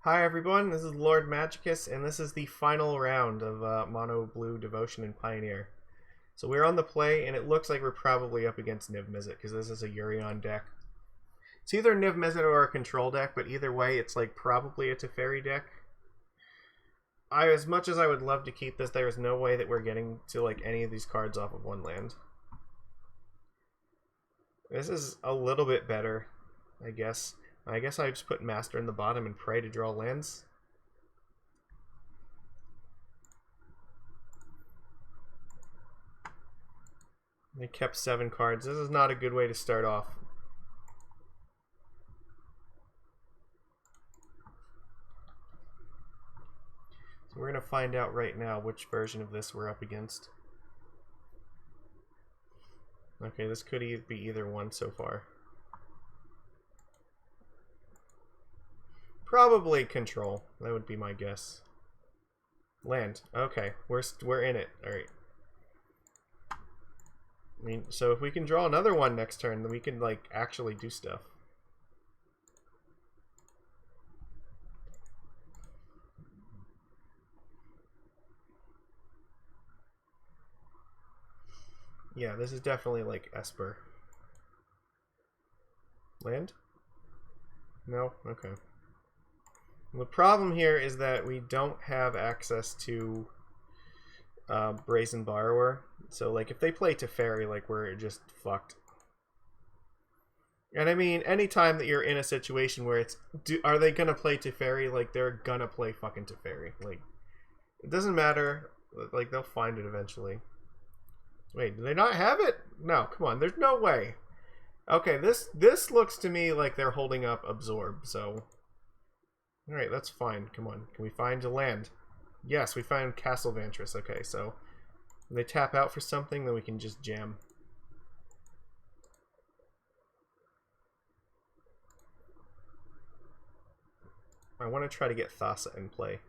Hi everyone, this is Lord Magicus, and this is the final round of Mono Blue Devotion and Pioneer. So we're on the play, and it looks like we're probably up against Niv Mizzet, because this is a Yurion deck. It's either Niv Mizzet or a control deck, but either way, it's like probably a Teferi deck. As much as I would love to keep this, there is no way that we're getting to like any of these cards off of one land. This is a little bit better, I guess. I guess I just put Master in the bottom and pray to draw lands. They kept 7 cards. This is not a good way to start off. So we're going to find out right now which version of this we're up against. Okay, this could be either one so far. Probably control. That would be my guess. Land. Okay, we're in it. All right. I mean, so if we can draw another one next turn, then we can like actually do stuff. Yeah, this is definitely like Esper. Land? No? Okay. The problem here is that we don't have access to Brazen Borrower. So, like, if they play Teferi, like, we're just fucked. And I mean, anytime that you're in a situation where it's... are they gonna play Teferi? Like, they're gonna play fucking Teferi. Like, it doesn't matter. Like, they'll find it eventually. Wait, do they not have it? No, come on. There's no way. Okay, this looks to me like they're holding up Absorb, so... Alright, that's fine. Come on. Can we find a land? Yes, we found Castle Vantress. Okay, so when they tap out for something, then we can just jam. I want to try to get Thassa in play.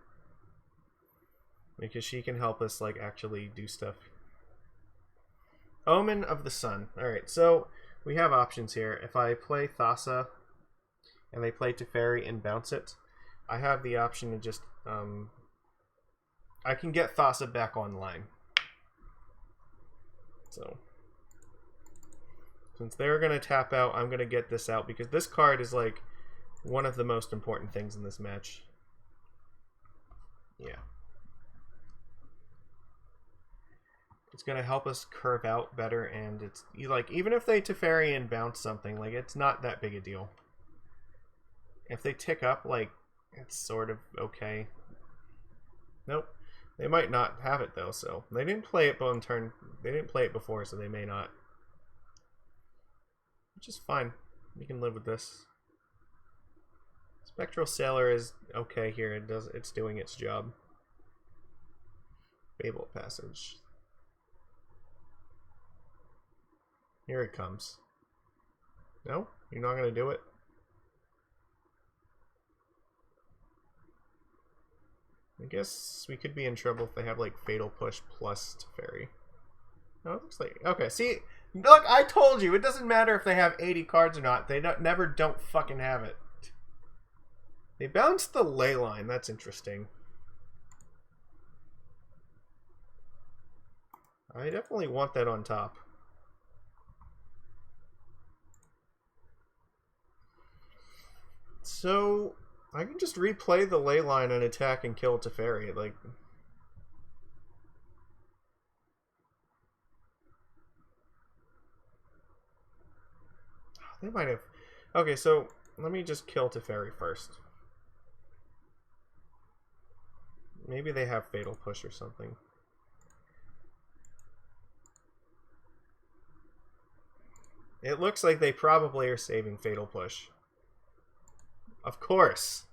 Because she can help us, like, actually do stuff. Omen of the Sun. Alright, so we have options here. If I play Thassa and they play Teferi and bounce it, I have the option to just, I can get Thassa back online. So, since they're going to tap out, I'm going to get this out, because this card is, like, one of the most important things in this match. Yeah. It's going to help us curve out better, and it's, like, even if they Teferi and bounce something, like, it's not that big a deal. If they tick up, like, it's sort of okay. Nope. They might not have it though, so they didn't play it on turn. They didn't play it before, so they may not. Which is fine. We can live with this. Spectral Sailor is okay here. It's doing its job. Fable Passage. Here it comes. No? You're not gonna do it? I guess we could be in trouble if they have, like, Fatal Push plus Teferi. No, it looks like... Okay, see... Look, I told you! It doesn't matter if they have 80 cards or not. They never don't fucking have it. They bounced the Leyline. That's interesting. I definitely want that on top. So... I can just replay the Leyline and attack and kill Teferi. Like, they might have. Okay, so let me just kill Teferi first. Maybe they have Fatal Push or something. It looks like they probably are saving Fatal Push. Of course.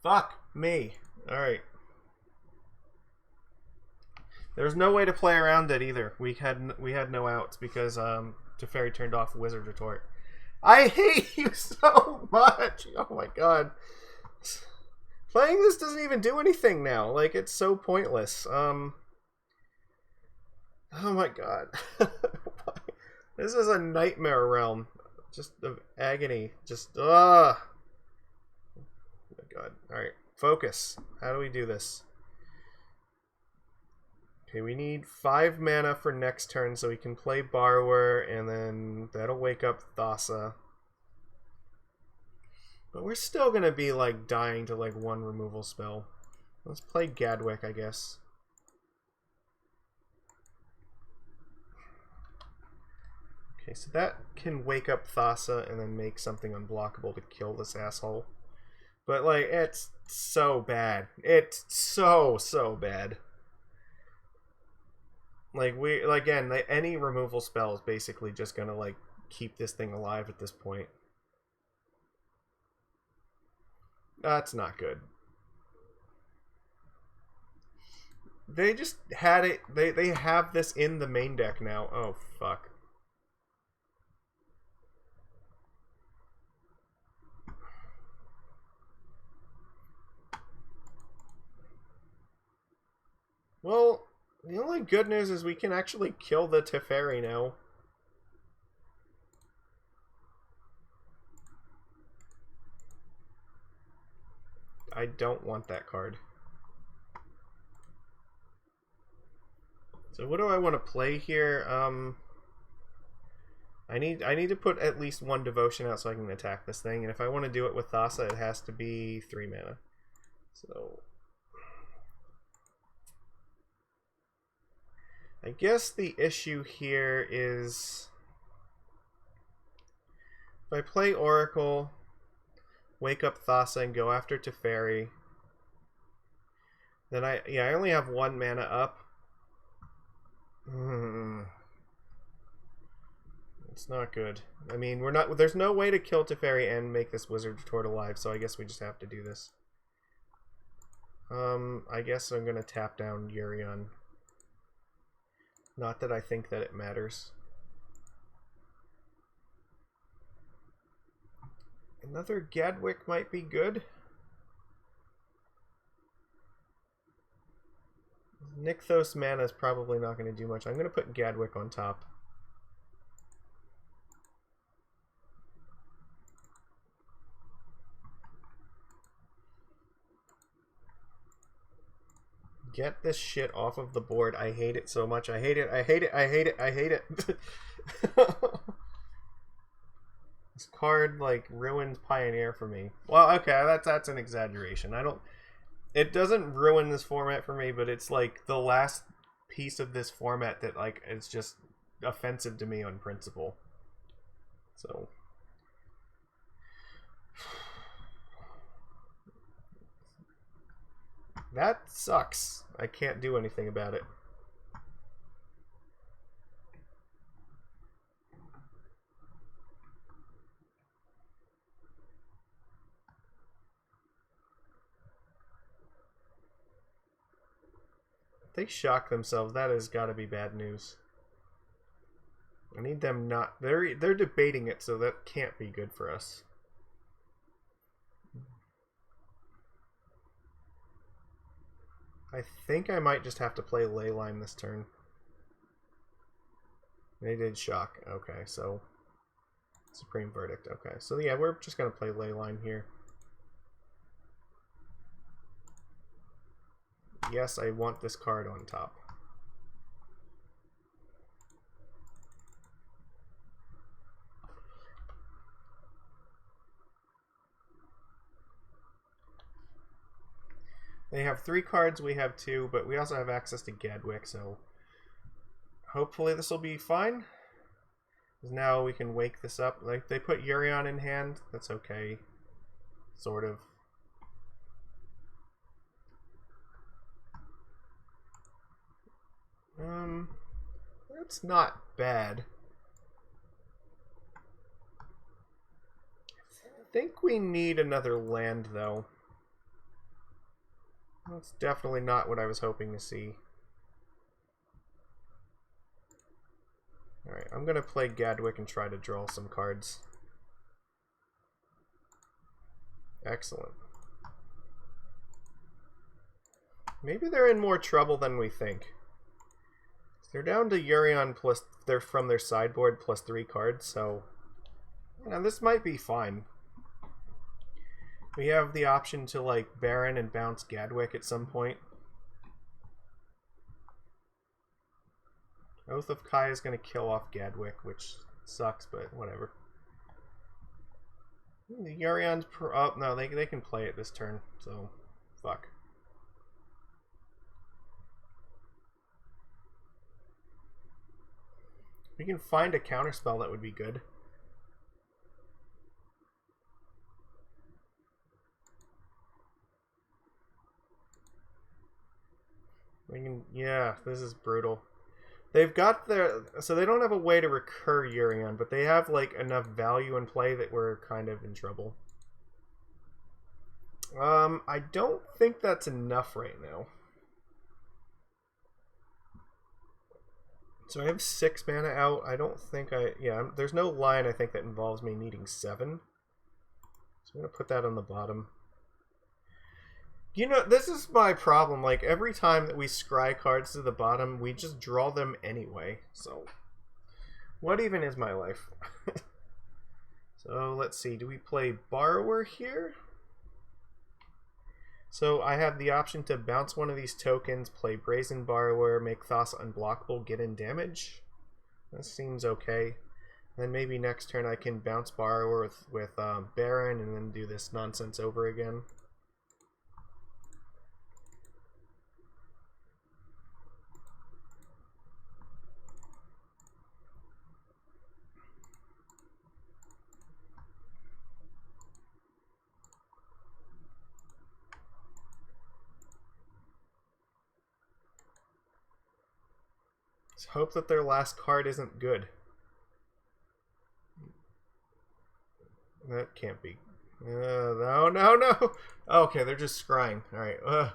Fuck me. Alright. There's no way to play around it either. We had no outs because Teferi turned off Wizard Retort. I hate you so much. Oh my god. Playing this doesn't even do anything now. Like, it's so pointless. Oh my god. This is a nightmare realm. Just of agony. Just, ugh. god. Alright, focus. How do we do this? Okay, we need 5 mana for next turn so we can play Borrower, and then that'll wake up Thassa. But we're still gonna be, like, dying to, like, 1 removal spell. Let's play Gadwick, I guess. Okay, so that can wake up Thassa and then make something unblockable to kill this asshole. But, like, it's so bad. It's so bad. Like, again, any removal spell is basically just gonna, like, keep this thing alive at this point. That's not good. They just had it, they have this in the main deck now. Oh, fuck. Well, the only good news is we can actually kill the Teferi now. I don't want that card. So what do I want to play here? I need to put at least 1 devotion out so I can attack this thing, and if I want to do it with Thassa, it has to be 3 mana. So I guess the issue here is if I play Oracle, wake up Thassa, and go after Teferi, then I only have 1 mana up. It's not good. I mean, there's no way to kill Teferi and make this Wizard Retort alive, so I guess we just have to do this. I guess I'm gonna tap down Urion. Not that I think that it matters. Another Gadwick might be good. Nykthos mana is probably not going to do much. I'm going to put Gadwick on top. Get this shit off of the board. I hate it so much. I hate it. I hate it. I hate it. I hate it. This card, like, ruined Pioneer for me. Well, okay, that's an exaggeration. It doesn't ruin this format for me, but it's, like, the last piece of this format that, like, it's just offensive to me on principle. So... that sucks. I can't do anything about it. If they shock themselves, that has got to be bad news. I need them not... They're debating it, so that can't be good for us. I think I might just have to play Leyline this turn. They did shock. Okay, so... Supreme Verdict. Okay, so yeah, we're just going to play Leyline here. Yes, I want this card on top. They have 3 cards, we have 2, but we also have access to Gadwick, so hopefully this will be fine. Now we can wake this up. Like, they put Urion in hand, that's okay. Sort of. That's not bad. I think we need another land, though. That's definitely not what I was hoping to see. Alright, I'm going to play Gadwick and try to draw some cards. Excellent. Maybe they're in more trouble than we think. They're down to Urion plus... They're from their sideboard plus 3 cards, so... You know, this might be fine. We have the option to like Baron and bounce Gadwick at some point. Oath of Kai is going to kill off Gadwick, which sucks, but whatever. The Yurion's oh no, they can play it this turn, so fuck. We can find a counterspell that would be good. We can, yeah, this is brutal. They've got their, so they don't have a way to recur Yurion, but they have like enough value in play that we're kind of in trouble. I don't think that's enough right now. So I have 6 mana out. I don't think there's no line I think that involves me needing 7. So I'm going to put that on the bottom. You know, this is my problem. Like, every time that we scry cards to the bottom, we just draw them anyway. So, what even is my life? So, let's see. Do we play Borrower here? So, I have the option to bounce one of these tokens, play Brazen Borrower, make Thassa unblockable, get in damage. That seems okay. Then maybe next turn I can bounce Borrower with Baron and then do this nonsense over again. Let's hope that their last card isn't good. That can't be. No. Okay, they're just scrying. All right.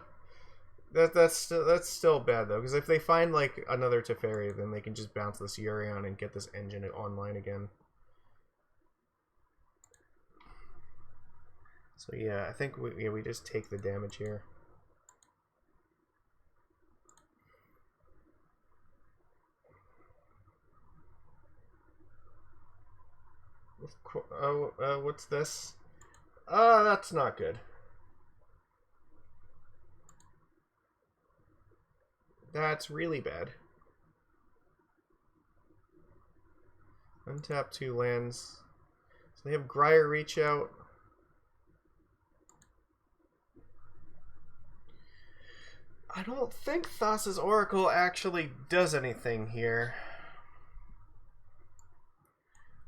That's still bad though, because if they find like another Teferi, then they can just bounce this Yurion and get this engine online again. So yeah, I think we just take the damage here. What's this? That's not good. That's really bad. Untap 2 lands. So they have Grier reach out. I don't think Thassa's Oracle actually does anything here.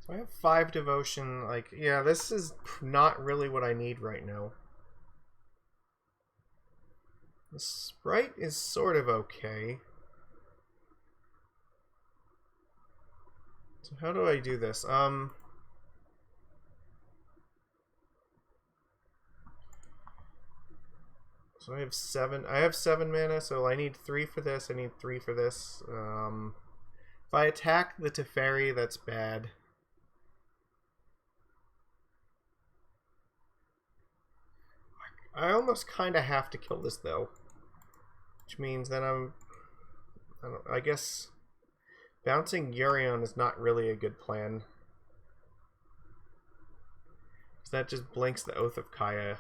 So I have 5 devotion. Like, yeah, this is not really what I need right now. The sprite is sort of okay. So how do I do this? So I have 7. I have 7 mana, so I need 3 for this. I need 3 for this. If I attack the Teferi, that's bad. I almost kind of have to kill this though, which means that I guess bouncing Yurion is not really a good plan. So that just blinks the Oath of Kaya.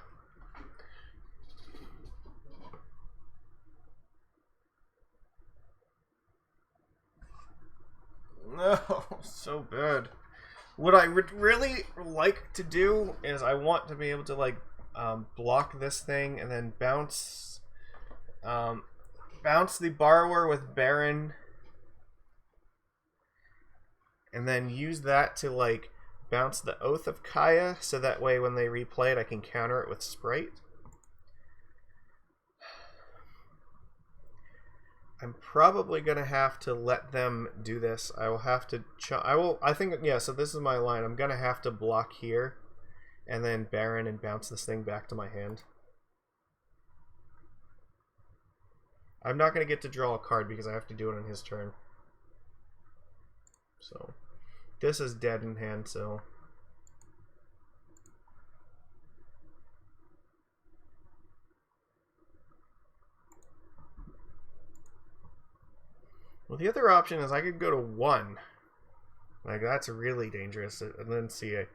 No, so bad. What I would really like to do is I want to be able to like block this thing and then bounce the Borrower with Baron, and then use that to like bounce the Oath of Kaya, so that way when they replay it I can counter it with Sprite. I'm probably gonna have to let them do this. I will have to I think, yeah, so this is my line. I'm gonna have to block here and then Baron and bounce this thing back to my hand. I'm not going to get to draw a card because I have to do it on his turn. So, this is dead in hand, so... Well, the other option is I could go to 1. Like, that's really dangerous. And then see, if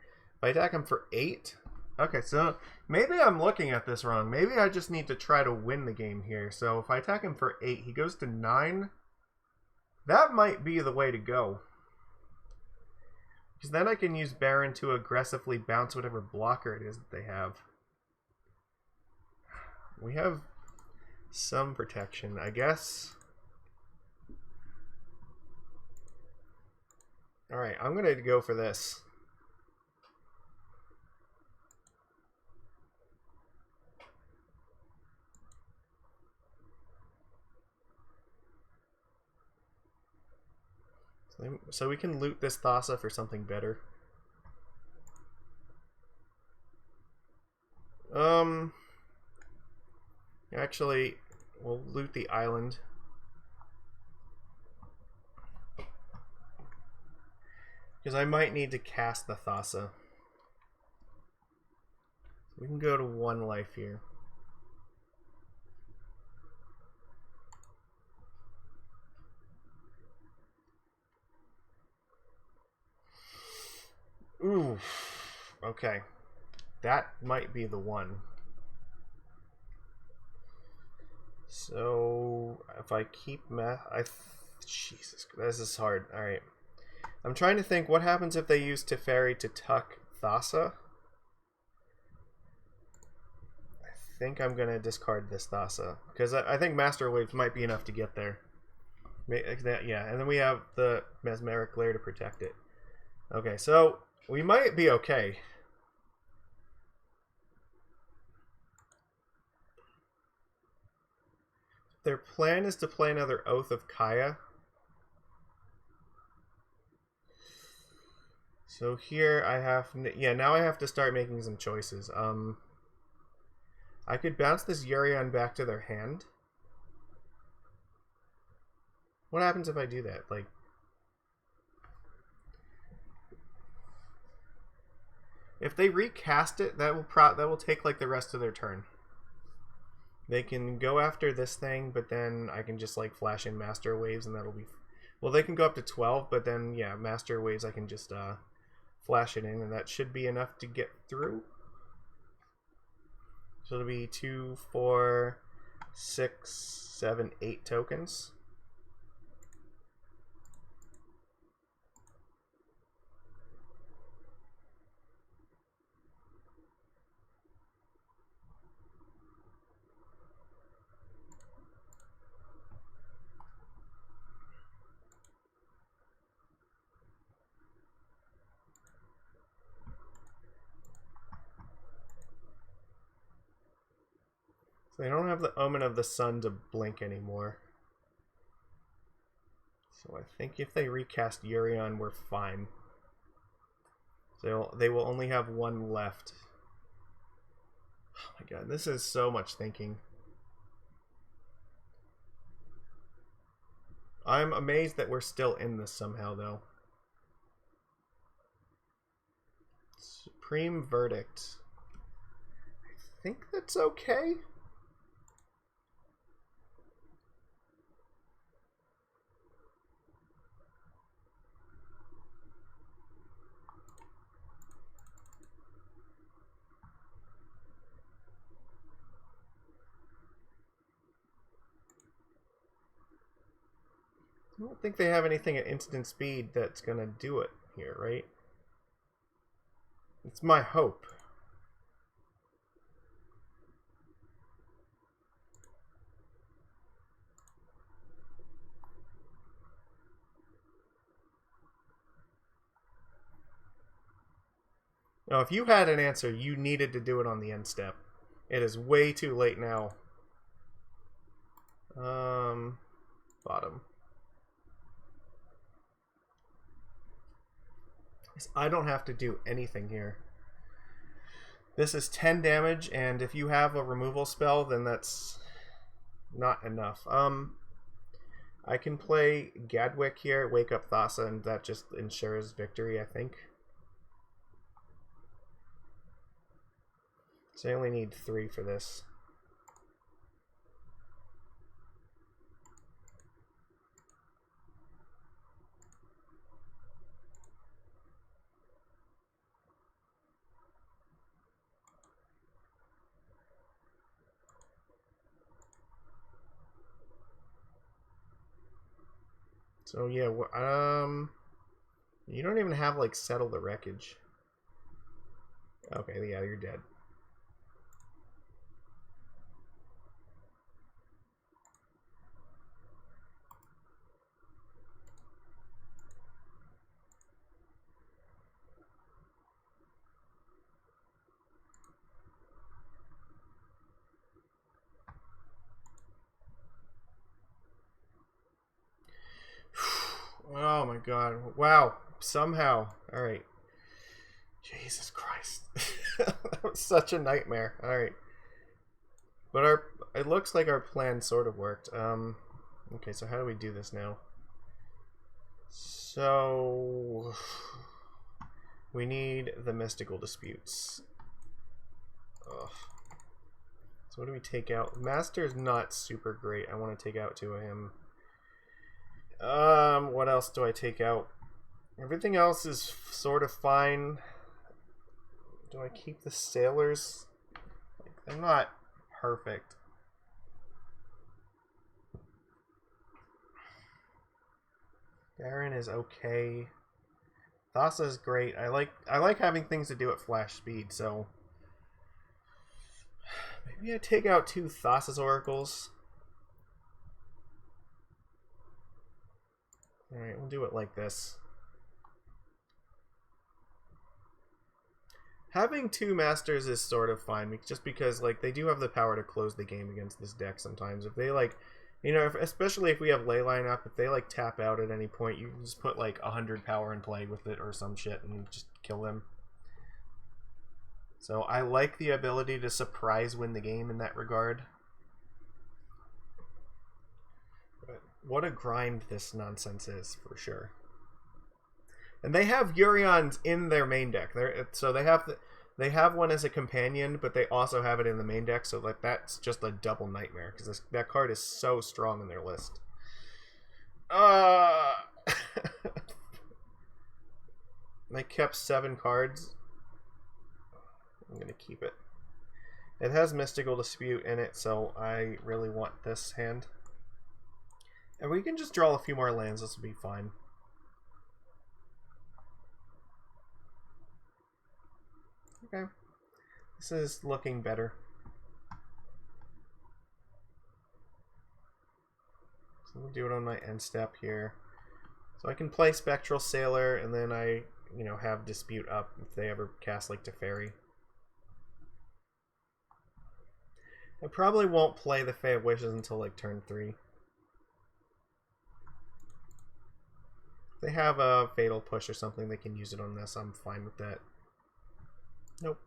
I attack him for 8, Okay, so maybe I'm looking at this wrong. Maybe I just need to try to win the game here. So if I attack him for 8, he goes to 9. That might be the way to go. Because then I can use Baron to aggressively bounce whatever blocker it is that they have. We have some protection, I guess. Alright, I'm going to go for this. So we can loot this Thassa for something better. Actually, we'll loot the island. Because I might need to cast the Thassa. We can go to 1 life here. Ooh. Okay. That might be the one. So, if I keep Jesus, this is hard. Alright. I'm trying to think what happens if they use Teferi to tuck Thassa. I think I'm going to discard this Thassa. Because I think Master Waves might be enough to get there. Yeah, and then we have the Mesmeric Glare to protect it. Okay, so we might be okay. Their plan is to play another Oath of Kaya. So here I have... Yeah, now I have to start making some choices. I could bounce this Urion back to their hand. What happens if I do that? Like... If they recast it, that will take like the rest of their turn. They can go after this thing, but then I can just like flash in Master Waves and that'll be... Well, they can go up to 12, but then, yeah, Master Waves I can just flash it in, and that should be enough to get through. So it'll be 2, 4, 6, 7, 8 tokens. So they don't have the Omen of the Sun to blink anymore. So I think if they recast Urion, we're fine. So they will only have 1 left. Oh my god, this is so much thinking. I'm amazed that we're still in this somehow, though. Supreme Verdict. I think that's okay. I don't think they have anything at instant speed that's gonna do it here, right? It's my hope. Now, if you had an answer, you needed to do it on the end step. It is way too late now. Bottom. I don't have to do anything here. This is 10 damage, and if you have a removal spell, then that's not enough. I can play Gadwick here, wake up Thassa, and that just ensures victory, I think. So I only need 3 for this. So yeah, you don't even have like settle the wreckage. Okay, yeah, you're dead. Oh my god. Wow. Somehow. Alright. Jesus Christ. That was such a nightmare. Alright. But it looks like our plan sort of worked. Okay, so how do we do this now? So we need the mystical disputes. Ugh. So what do we take out? Master's not super great. I want to take out 2 of him. What else do I take out? Everything else is sort of fine. Do I keep the sailors? Like, they're not perfect. Baron is okay. Thassa is great. I like having things to do at flash speed, so maybe I take out 2 Thassa's oracles. Alright, we'll do it like this. Having 2 masters is sort of fine, just because like they do have the power to close the game against this deck sometimes. If they like, you know, especially if we have Leyline up, if they like tap out at any point, you can just put like 100 power and play with it or some shit and just kill them. So I like the ability to surprise win the game in that regard. But what a grind this nonsense is, for sure. And they have Urions in their main deck. So they have one as a companion, but they also have it in the main deck. So like that's just a double nightmare because that card is so strong in their list. They kept 7 cards. I'm gonna keep it. It has Mystical Dispute in it, so I really want this hand. And we can just draw a few more lands. This will be fine. Okay. This is looking better. So we'll do it on my end step here. So I can play Spectral Sailor, and then I, you know, have Dispute up if they ever cast like Teferi. I probably won't play the Fae of Wishes until like turn 3. If they have a Fatal Push or something, they can use it on this. I'm fine with that. Nope.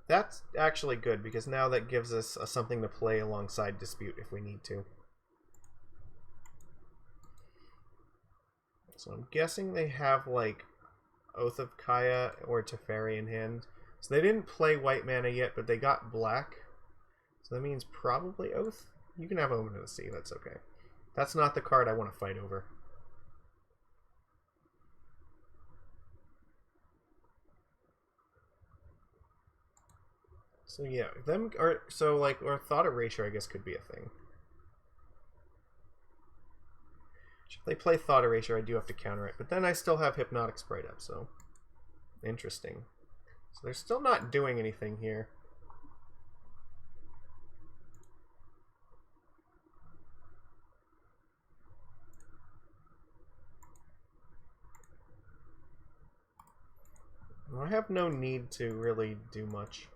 That's actually good, because now that gives us something to play alongside Dispute if we need to. So I'm guessing they have, like, Oath of Kaya or Teferi in hand. So they didn't play white mana yet, but they got black. So that means probably Oath. You can have Omen of the Sea, that's okay. That's not the card I want to fight over. So yeah, or Thought Erasure I guess could be a thing. If they play Thought Erasure, I do have to counter it, but then I still have Hypnotic Sprite up, so interesting. So they're still not doing anything here. I have no need to really do much.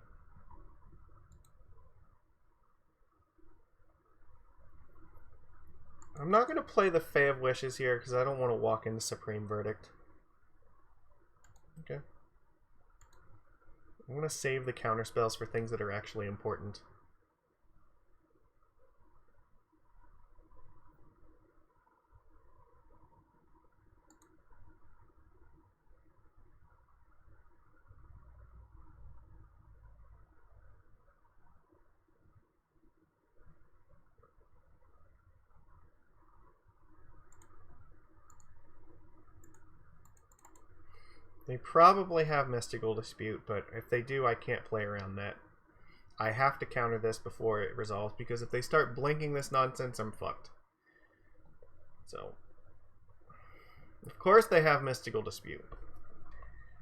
I'm not going to play the Fae of Wishes here because I don't want to walk into Supreme Verdict. Okay. I'm going to save the counterspells for things that are actually important. They probably have Mystical Dispute, but if they do, I can't play around that. I have to counter this before it resolves, because if they start blinking this nonsense, I'm fucked. So, of course they have Mystical Dispute.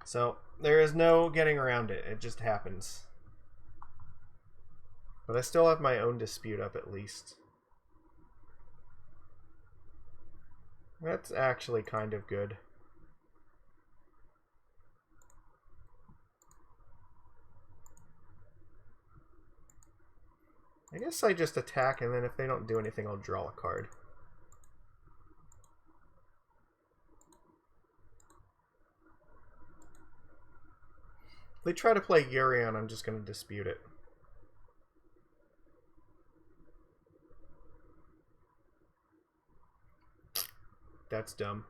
So, there is no getting around it. It just happens. But I still have my own dispute up at least. That's actually kind of good. I guess I just attack, and then if they don't do anything, I'll draw a card. If they try to play Urion, I'm just going to dispute it. That's dumb.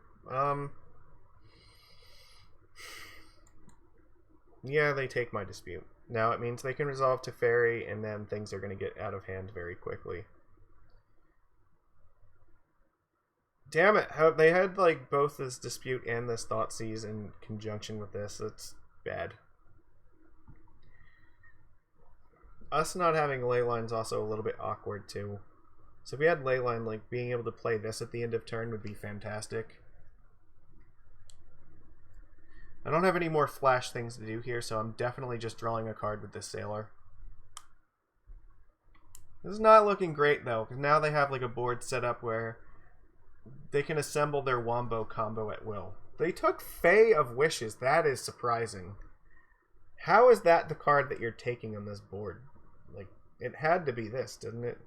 Yeah, they take my dispute. Now it means they can resolve Teferi, and then things are going to get out of hand very quickly. Damn it! How they had like both this dispute and this Thoughtseize in conjunction with this. That's bad. Us not having Leyline's also a little bit awkward too. So if we had Leyline, like being able to play this at the end of turn would be fantastic. I don't have any more flash things to do here, so I'm definitely just drawing a card with this Sailor. This is not looking great though, because now they have like a board set up where they can assemble their Wombo combo at will. They took Fae of Wishes. That is surprising. How is that the card that you're taking on this board? Like, it had to be this, didn't it?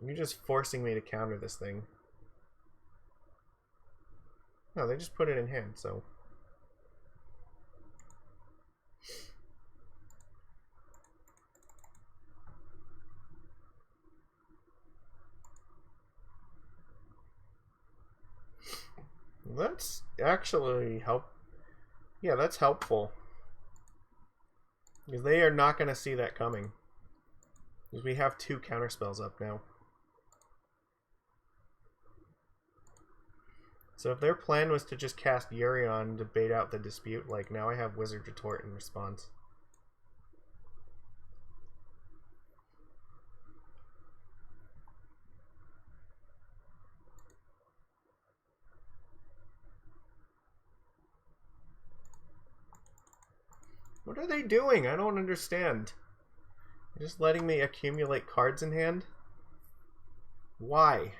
You're just forcing me to counter this thing. No, they just put it in hand, so... That's actually Yeah, that's helpful. Because they are not going to see that coming. Because we have 2 counterspells up now. So if their plan was to just cast Urion to bait out the dispute, like now I have Wizard Retort in response. What are they doing? I don't understand. They're just letting me accumulate cards in hand? Why?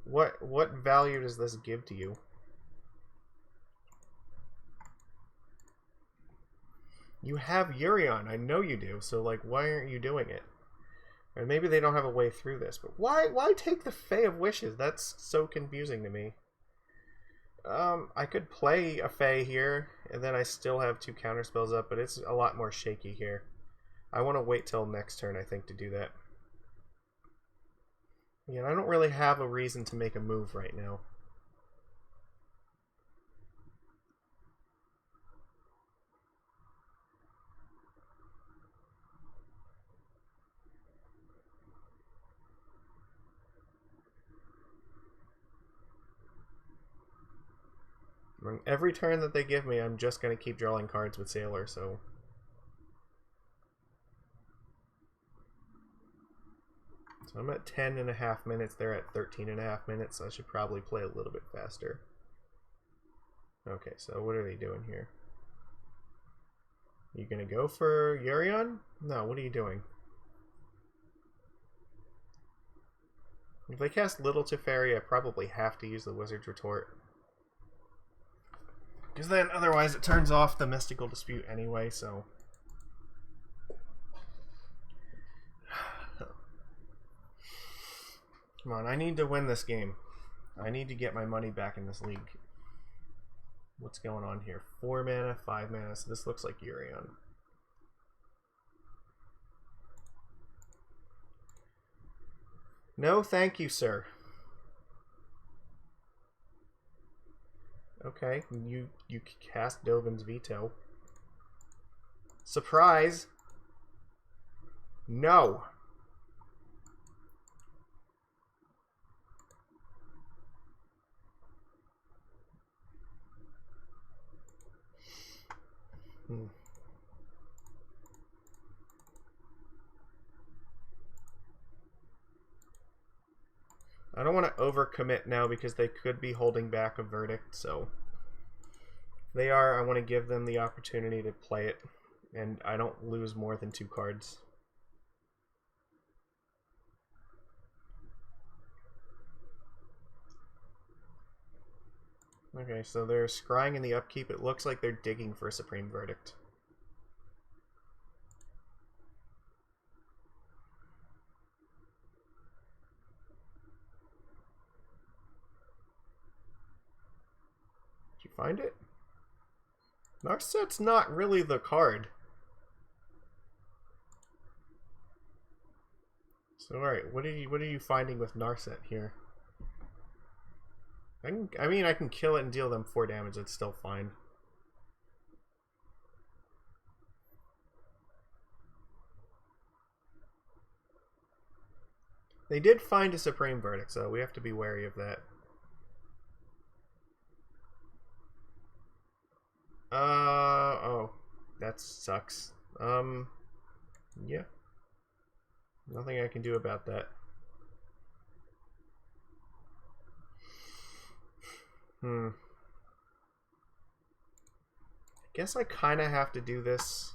What value does this give to you? You have Urion, I know you do, so like why aren't you doing it? Or maybe they don't have a way through this, but why take the Fae of Wishes? That's so confusing to me. I could play a Fae here, and then I still have 2 counterspells up, but it's a lot more shaky here. I want to wait till next turn, I think, to do that. Yeah, I don't really have a reason to make a move right now. Every turn that they give me, I'm just going to keep drawing cards with Sailor, so... So I'm at 10.5 minutes, they're at 13.5 minutes, so I should probably play a little bit faster. Okay, so what are they doing here? You gonna go for Urion? No, what are you doing? If they cast Little Teferi, I probably have to use the Wizard's Retort. Because then, otherwise, it turns off the Mystical Dispute anyway, so... Come on, I need to win this game. I need to get my money back in this league. What's going on here? 4 mana, 5 mana, so this looks like Urion. No, thank you, sir. Okay, you cast Dovin's Veto. Surprise! No! I don't want to overcommit now because they could be holding back a verdict, so if they are, I want to give them the opportunity to play it, and I don't lose more than 2 cards. Okay, so they're scrying in the upkeep. It looks like they're digging for a Supreme Verdict. Did you find it? Narset's not really the card. So alright, what are you finding with Narset here? I mean, I can kill it and deal them 4 damage. It's still fine. They did find a Supreme Verdict, so we have to be wary of that. Oh. That sucks. Yeah. Nothing I can do about that. I guess I kind of have to do this.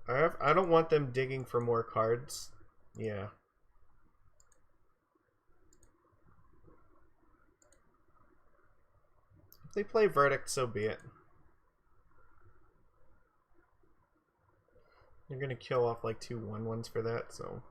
I don't want them digging for more cards. Yeah. If they play Verdict, so be it. You're gonna kill off like 2 1/1s for that, so.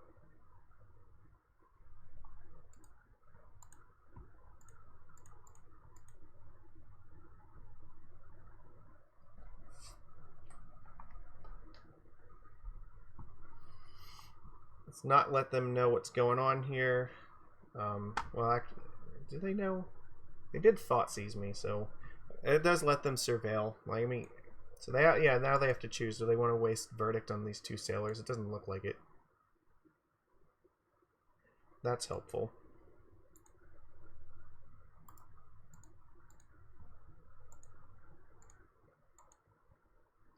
Let's not let them know what's going on here. Well, actually, do they know? They did Thought Seize me, so it does let them surveil. Like, I mean, so they, yeah, now they have to choose. Do they want to waste Verdict on these 2 sailors? It doesn't look like it. That's helpful.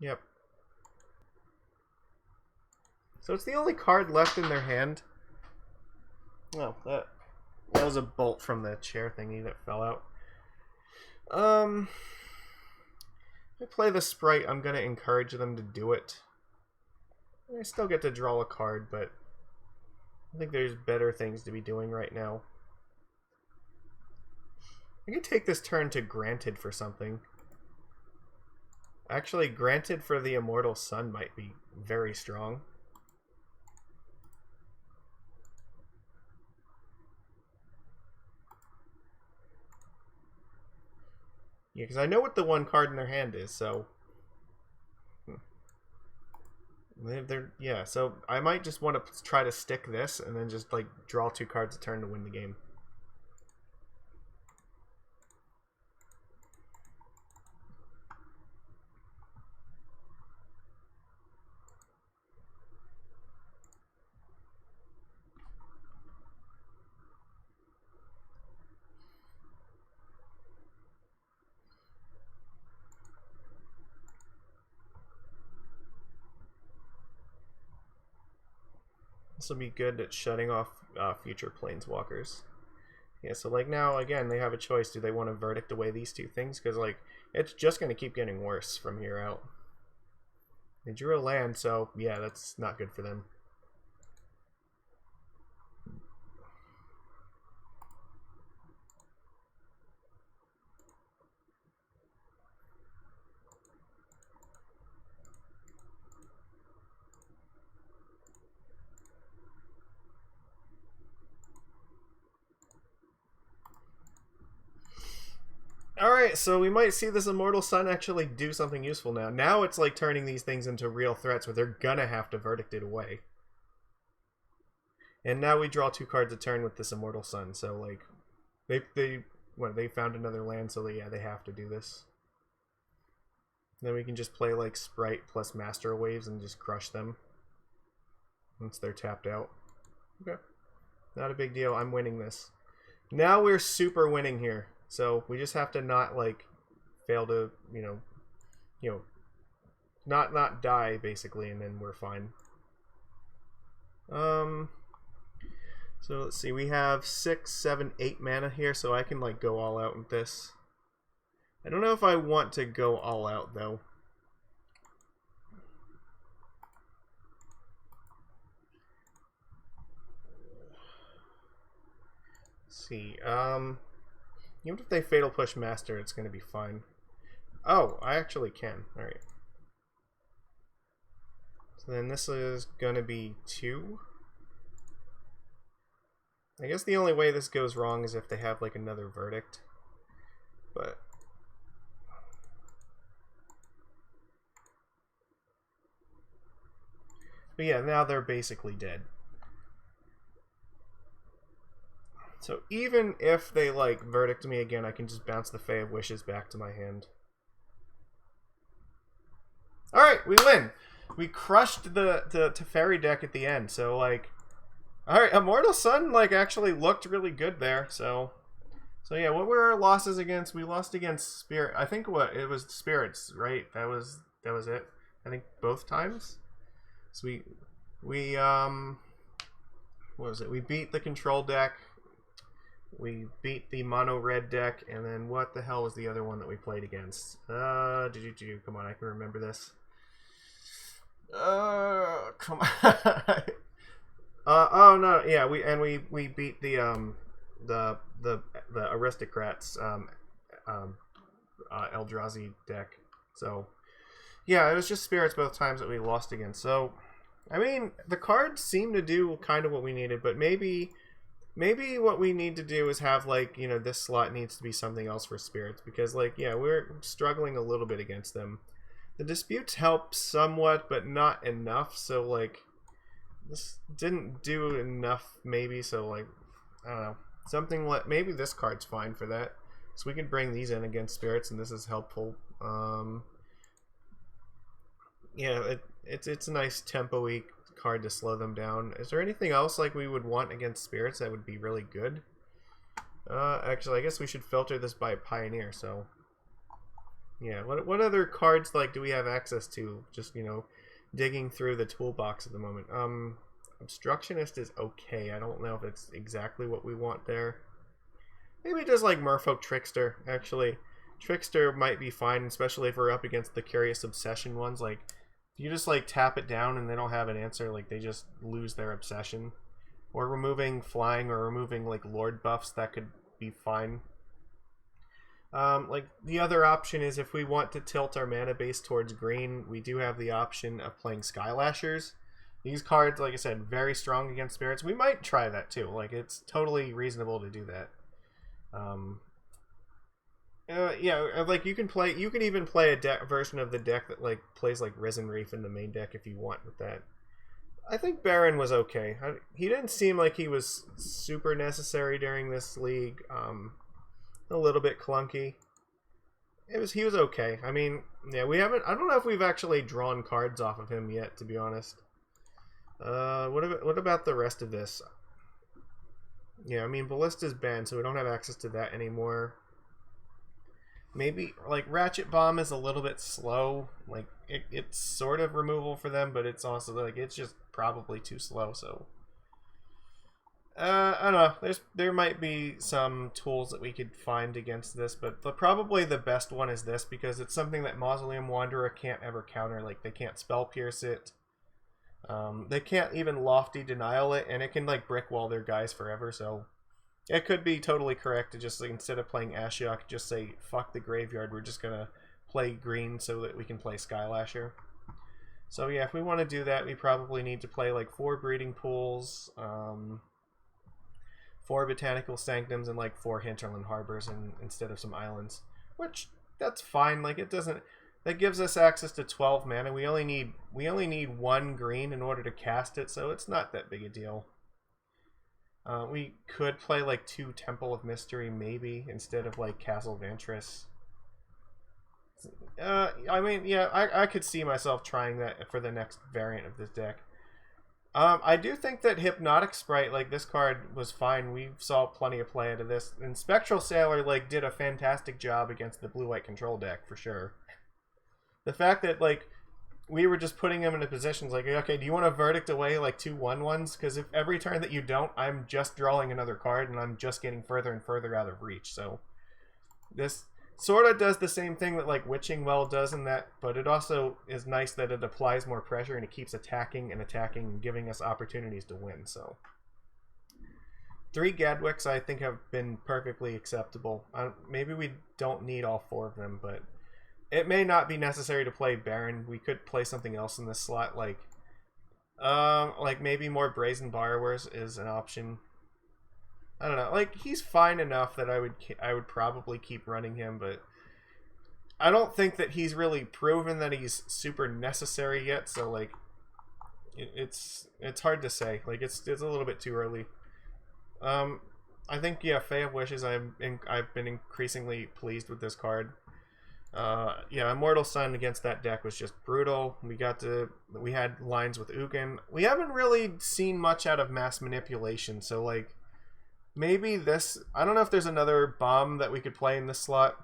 Yep. So it's the only card left in their hand. Oh, that was a bolt from the chair thingy that fell out. If I play the Sprite, I'm going to encourage them to do it. I still get to draw a card, but I think there's better things to be doing right now. I can take this turn to Granted for something. Actually, Granted for the Immortal Sun might be very strong. Yeah, because I know what the 1 card in their hand is, so... yeah, so I might just want to try to stick this and then just, like, draw 2 cards a turn to win the game. This will be good at shutting off future planeswalkers. Yeah, so like now, again, they have a choice. Do they want to Verdict away these 2 things? Because, like, it's just going to keep getting worse from here out. They drew a land, so, yeah, that's not good for them. Alright, so we might see this Immortal Sun actually do something useful now. Now it's like turning these things into real threats where they're gonna have to Verdict it away. And now we draw 2 cards a turn with this Immortal Sun, so like they found another land, so yeah, they have to do this. Then we can just play like Sprite plus Master Waves and just crush them once they're tapped out. Okay. Not a big deal. I'm winning this. Now we're super winning here. So we just have to not like fail to, you know, not die basically, and then we're fine. So let's see, we have 6, 7, 8 mana here, so I can like go all out with this. I don't know if I want to go all out though. Let's see, even if they Fatal Push Master, it's gonna be fine. Oh, I actually can. Alright. So then this is gonna be 2. I guess the only way this goes wrong is if they have like another Verdict. But yeah, now they're basically dead. So even if they like Verdict me again, I can just bounce the Fae of Wishes back to my hand. Alright, we win! We crushed the Teferi deck at the end, so like... Alright, Immortal Sun like actually looked really good there, so yeah, what were our losses against? We lost against Spirit. I think it was Spirits, right? That was it. I think both times. So we what was it? We beat the control deck. We beat the mono red deck, and then what the hell was the other one that we played against? Come on, I can remember this. Come on. Oh no, yeah, we beat the Aristocrats Eldrazi deck. So yeah, it was just Spirits both times that we lost against. So I mean, the cards seem to do kind of what we needed, but maybe what we need to do is have like, you know, this slot needs to be something else for Spirits, because like, yeah, we're struggling a little bit against them. The Disputes help somewhat, but not enough. So like, this didn't do enough, maybe, so like, I don't know. Something like, maybe this card's fine for that. So we can bring these in against Spirits, and this is helpful. Yeah, it's a nice tempo-y card to slow them down. Is there anything else like we would want against Spirits that would be really good? Actually, I guess we should filter this by Pioneer, so... Yeah, what other cards like do we have access to? Just, you know, digging through the toolbox at the moment. Obstructionist is okay. I don't know if it's exactly what we want there. Maybe just like Merfolk Trickster, actually. Trickster might be fine, especially if we're up against the Curious Obsession ones. Like, if you just like tap it down and they don't have an answer, like they just lose their obsession. Or removing flying or removing like Lord buffs, that could be fine. Like the other option is if we want to tilt our mana base towards green, we do have the option of playing Skylashers. These cards, like I said, very strong against Spirits. We might try that too. Like, it's totally reasonable to do that. Yeah, like you can even play a version of the deck that like plays like Risen Reef in the main deck if you want with that. I think Baron was okay. He didn't seem like he was super necessary during this league. A little bit clunky. He was okay. I mean, yeah, I don't know if we've actually drawn cards off of him yet, to be honest. What about the rest of this? Yeah, I mean, Ballista's banned, so we don't have access to that anymore. Maybe, like, Ratchet Bomb is a little bit slow. Like, it's sort of removal for them, but it's also, like, it's just probably too slow, so... I don't know. There might be some tools that we could find against this, but probably the best one is this, because it's something that Mausoleum Wanderer can't ever counter. Like, they can't Spell Pierce it. They can't even Lofty Denial it, and it can, like, brick wall their guys forever, so... It could be totally correct to just, like, instead of playing Ashiok, just say, fuck the graveyard, we're just gonna play green so that we can play Skylasher. So yeah, if we want to do that, we probably need to play, like, 4 Breeding Pools, 4 Botanical Sanctums, and, like, 4 Hinterland Harbors instead of some islands. Which, that's fine, like, it doesn't... That gives us access to 12 mana. We only need 1 green in order to cast it, so it's not that big a deal. We could play like 2 Temple of Mystery maybe instead of like Castle of Ventress. I mean, yeah, I could see myself trying that for the next variant of this deck. I do think that Hypnotic Sprite, like, this card was fine. We saw plenty of play out of this, and Spectral Sailor like did a fantastic job against the blue-white control deck for sure. The fact that, like, we were just putting him into positions like, okay, do you want to verdict away like 2 1/1s? Because if every turn that you don't, I'm just drawing another card and I'm just getting further and further out of reach. So this sort of does the same thing that like Witching Well does in that, but it also is nice that it applies more pressure and it keeps attacking and attacking and giving us opportunities to win. So 3 Gadwicks I think have been perfectly acceptable. Maybe we don't need all 4 of them, but it may not be necessary to play Baron. We could play something else in this slot, like maybe more Brazen Borrowers is an option. I don't know. Like, he's fine enough that I would probably keep running him, but I don't think that he's really proven that he's super necessary yet. So like, it's hard to say. Like, it's a little bit too early. I think Fae of Wishes. I've been increasingly pleased with this card. Immortal Sun against that deck was just brutal. We had lines with Ugin. We haven't really seen much out of Mass Manipulation, so like maybe this, I don't know if there's another bomb that we could play in this slot.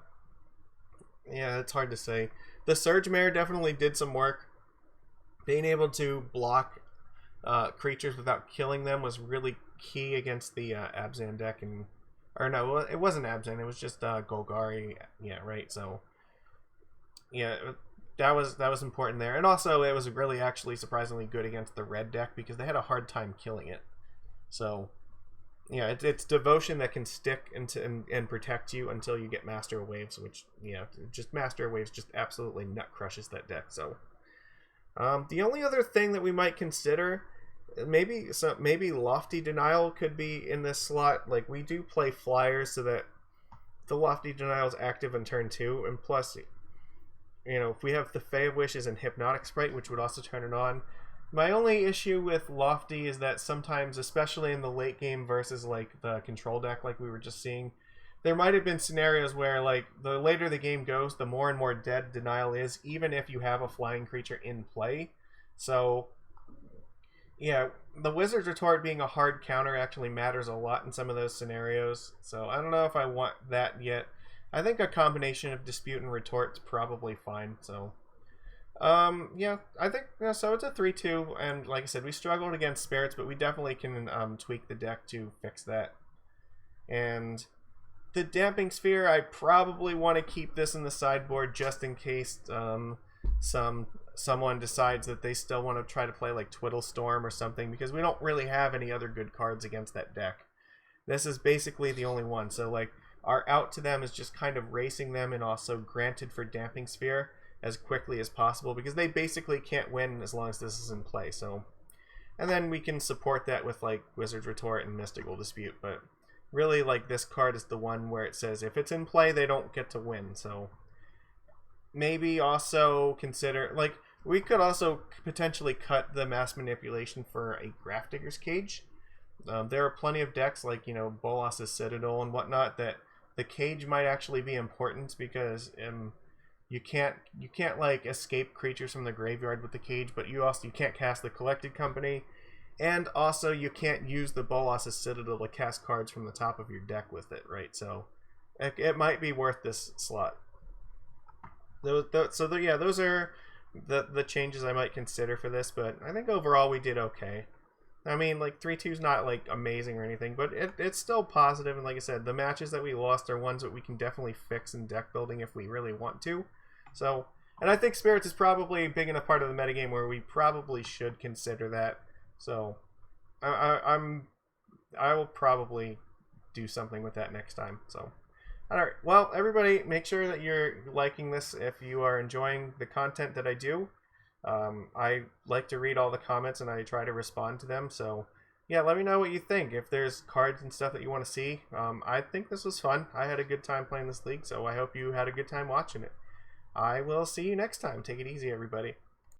Yeah, it's hard to say. The Surge Mare definitely did some work. Being able to block creatures without killing them was really key against the Abzan deck, or no, it wasn't Abzan, it was just Golgari. Yeah, right. So yeah, that was important there, and also it was really actually surprisingly good against the red deck because they had a hard time killing it. So yeah, it's Devotion that can stick and protect you until you get Master of Waves, which just Master of Waves just absolutely nut crushes that deck. So the only other thing that we might consider, maybe Lofty Denial could be in this slot. Like, we do play flyers so that the Lofty Denial is active in turn 2, and plus, if we have the Fae of Wishes and Hypnotic Sprite, which would also turn it on. My only issue with Lofty is that sometimes, especially in the late game versus like the control deck like we were just seeing, there might have been scenarios where like the later the game goes, the more and more dead Denial is, even if you have a flying creature in play. So yeah, the Wizard's Retort being a hard counter actually matters a lot in some of those scenarios. So I don't know if I want that yet. I think a combination of Dispute and Retort's probably fine. So I think so it's a 3-2, and like I said, we struggled against Spirits, but we definitely can tweak the deck to fix that. And the Damping Sphere, I probably want to keep this in the sideboard just in case someone decides that they still want to try to play like Twiddle Storm or something, because we don't really have any other good cards against that deck. This is basically the only one, so like our out to them is just kind of racing them and also granted for Damping Sphere as quickly as possible, because they basically can't win as long as this is in play. So, and then we can support that with like Wizard's Retort and Mystical Dispute, but really like this card is the one where it says if it's in play they don't get to win. So maybe also consider, like, we could also potentially cut the Mass Manipulation for a Grafdigger's Cage. There are plenty of decks like Bolas's Citadel and whatnot that the cage might actually be important, because you can't like escape creatures from the graveyard with the cage, but you can't cast the Collected Company, and also you can't use the Bolas's Citadel to cast cards from the top of your deck with it, right? So it might be worth this slot. Those are the changes I might consider for this, but I think overall we did okay. I mean, like 3-2 is not like amazing or anything, but it's still positive. And like I said, the matches that we lost are ones that we can definitely fix in deck building if we really want to. So, and I think Spirits is probably a big enough part of the metagame where we probably should consider that. So, I will probably do something with that next time. So, all right. Well, everybody, make sure that you're liking this if you are enjoying the content that I do. I like to read all the comments and I try to respond to them. So, yeah, let me know what you think. If there's cards and stuff that you want to see. I think this was fun. I had a good time playing this league, so I hope you had a good time watching it. I will see you next time. Take it easy, everybody.